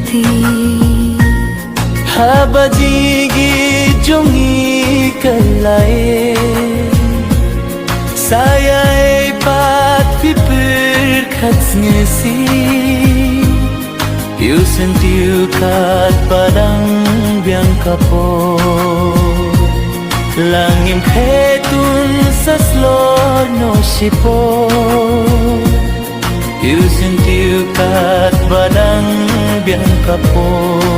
थी Habajigi jongi kalai Saya pat pipir katsngesi Piu sentiu kat padang biang kapo Langim khetun saslo no sipo Piu sentiu kat padang biang kapo